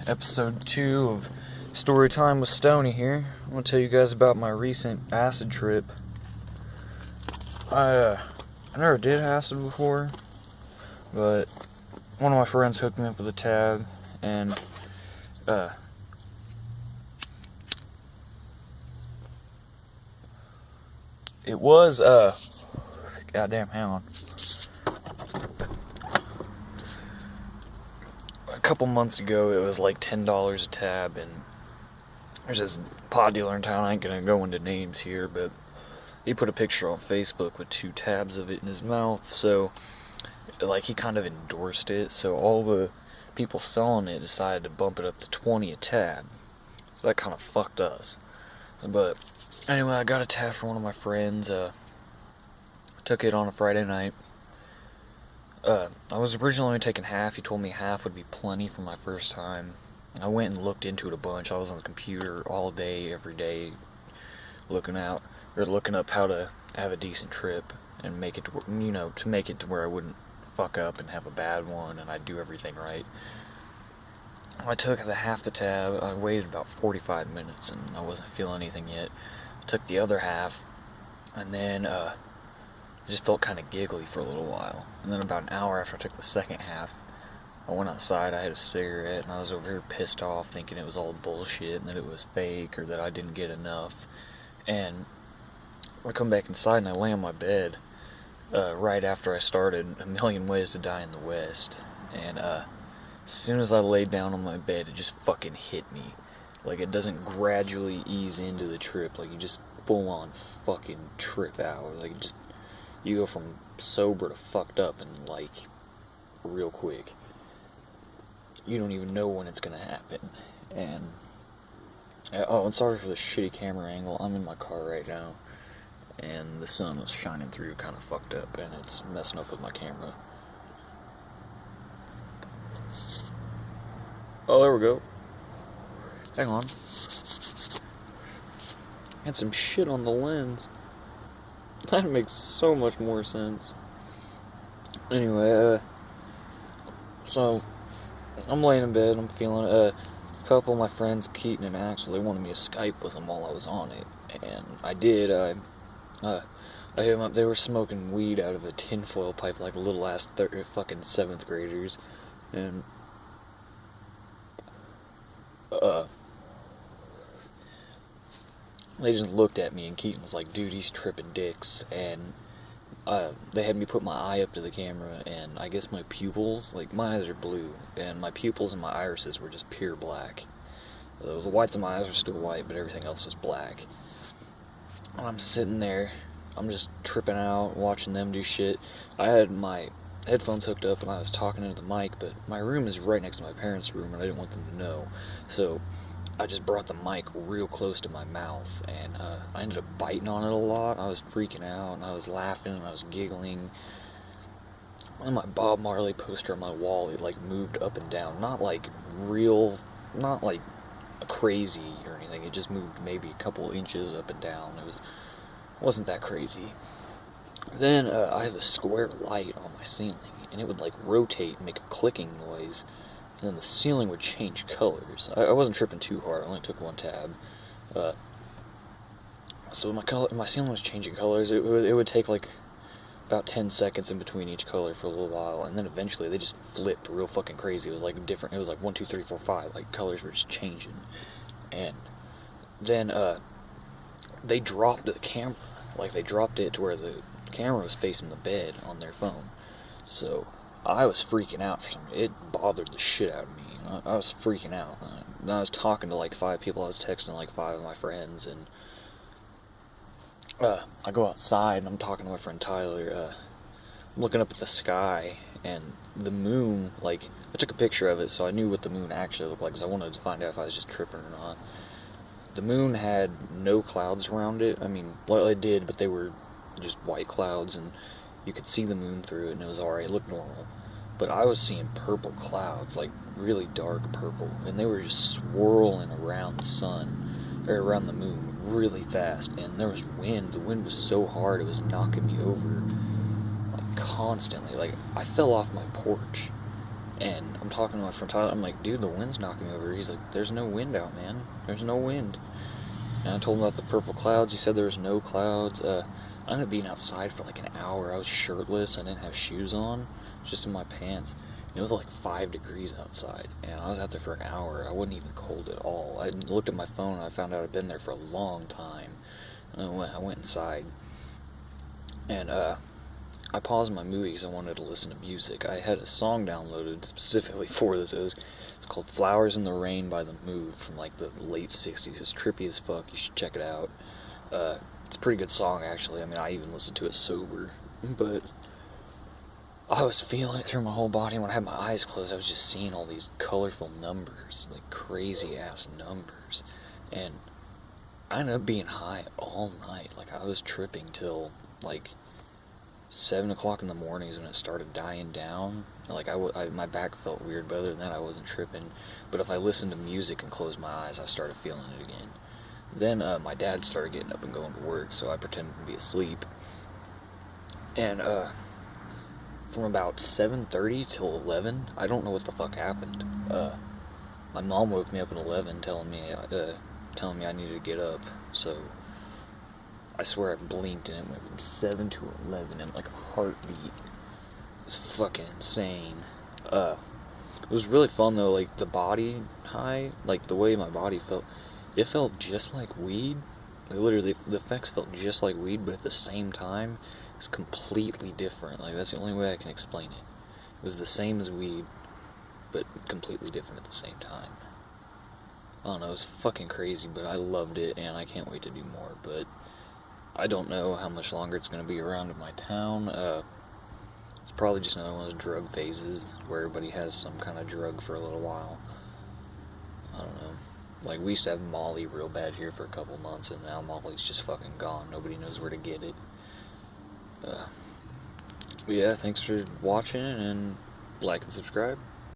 Episode 2 of Story Time with Stoney here. I'm going to tell you guys about my recent acid trip. I never did acid before, but one of my friends hooked me up with a tab, and it was goddamn, hang on. A couple months ago, it was like $10 a tab, and there's this pot dealer in town. I ain't gonna go into names here, but he put a picture on Facebook with 2 tabs of it in his mouth, so like he kind of endorsed it, so all the people selling it decided to bump it up to 20 a tab, so that kind of fucked us. But anyway, I got a tab from one of my friends. Took it on a Friday night. I was originally only taking half. He told me half would be plenty for my first time. I went and looked into it a bunch. I was on the computer all day, every day, looking up how to have a decent trip and make it to where I wouldn't fuck up and have a bad one, and I'd do everything right. I took half the tab. I waited about 45 minutes, and I wasn't feeling anything yet. Took the other half, and then I just felt kind of giggly for a little while. And then about an hour after I took the second half, I went outside, I had a cigarette, and I was over here pissed off, thinking it was all bullshit, and that it was fake, or that I didn't get enough. And I come back inside, and I lay on my bed, right after I started A Million Ways to Die in the West. And as soon as I laid down on my bed, it just fucking hit me. Like, it doesn't gradually ease into the trip, like, you just full-on fucking trip out. Like, you go from sober to fucked up in, like, real quick. You don't even know when it's gonna happen. And I'm sorry for the shitty camera angle. I'm in my car right now, and the sun was shining through, kind of fucked up, and it's messing up with my camera. Oh, there we go. Hang on. Had some shit on the lens. That makes so much more sense. Anyway, so I'm laying in bed, I'm feeling it. A couple of my friends, Keaton and Axel, they wanted me to Skype with them while I was on it, and I did. I hit them up. They were smoking weed out of a tinfoil pipe like little ass fucking 7th graders, and they just looked at me, and Keaton was like, dude, he's tripping dicks. And they had me put my eye up to the camera, and I guess my pupils, like, my eyes are blue, and my pupils and my irises were just pure black. The whites of my eyes are still white, but everything else is black. And I'm sitting there, I'm just tripping out, watching them do shit. I had my headphones hooked up, and I was talking into the mic, but my room is right next to my parents' room, and I didn't want them to know. So I just brought the mic real close to my mouth, and I ended up biting on it a lot. I was freaking out, and I was laughing, and I was giggling. And my Bob Marley poster on my wall, it like moved up and down. Not like crazy or anything. It just moved maybe a couple inches up and down. Wasn't that crazy. Then I have a square light on my ceiling, and it would like rotate and make a clicking noise. And then the ceiling would change colors. I wasn't tripping too hard, I only took 1 tab. So my ceiling was changing colors. It would take like about 10 seconds in between each color for a little while, and then eventually they just flipped real fucking crazy. It was like different. It was like 1, 2, 3, 4, 5. Like, colors were just changing. And then they dropped the camera. Like, they dropped it to where the camera was facing the bed on their phone. So I was freaking out for some reason. It bothered the shit out of me. I was freaking out. I was talking to like 5 people. I was texting like 5 of my friends, and I go outside, and I'm talking to my friend Tyler. I'm looking up at the sky, and the moon, like, I took a picture of it so I knew what the moon actually looked like, because I wanted to find out if I was just tripping or not. The moon had no clouds around it. I mean, well, it did, but they were just white clouds, and you could see the moon through it, and it was alright. It looked normal. But I was seeing purple clouds, like really dark purple, and they were just swirling around the sun, or around the moon, really fast. And there was wind. The wind was so hard, it was knocking me over, like, constantly. Like, I fell off my porch, And I'm talking to my friend Tyler. I'm like, dude, the wind's knocking me over. He's like, there's no wind out, man. There's no wind. And I told him about the purple clouds. He said there was no clouds. I ended up being outside for like an hour. I was shirtless. I didn't have shoes on, just in my pants. It was like 5 degrees outside, and I was out there for an hour. I wasn't even cold at all. I looked at my phone, and I found out I'd been there for a long time. And I went inside, and I paused my movie because I wanted to listen to music. I had a song downloaded specifically for this. It's called Flowers in the Rain by The Move from like the late 60s. It's trippy as fuck. You should check it out. It's a pretty good song, actually. I mean, I even listened to it sober. But I was feeling it through my whole body. When I had my eyes closed, I was just seeing all these colorful numbers, like crazy-ass numbers. And I ended up being high all night. Like, I was tripping till like 7 o'clock in the morning is when it started dying down. Like, my back felt weird, but other than that, I wasn't tripping. But if I listened to music and closed my eyes, I started feeling it again. Then my dad started getting up and going to work, so I pretended to be asleep. And from about 7:30 till 11, I don't know what the fuck happened. My mom woke me up at 11, telling me I needed to get up. So I swear I blinked and it went from 7 to 11 in like a heartbeat. It was fucking insane. It was really fun though, like the body high, like the way my body felt, it felt just like weed. Like literally, the effects felt just like weed, but at the same time, it's completely different. Like that's the only way I can explain it. It was the same as weed, but completely different at the same time. I don't know, it was fucking crazy, but I loved it, and I can't wait to do more, but I don't know how much longer it's going to be around in my town. It's probably just another one of those drug phases where everybody has some kind of drug for a little while. I don't know. Like, we used to have Molly real bad here for a couple months, and now Molly's just fucking gone. Nobody knows where to get it. But yeah, thanks for watching, and like and subscribe.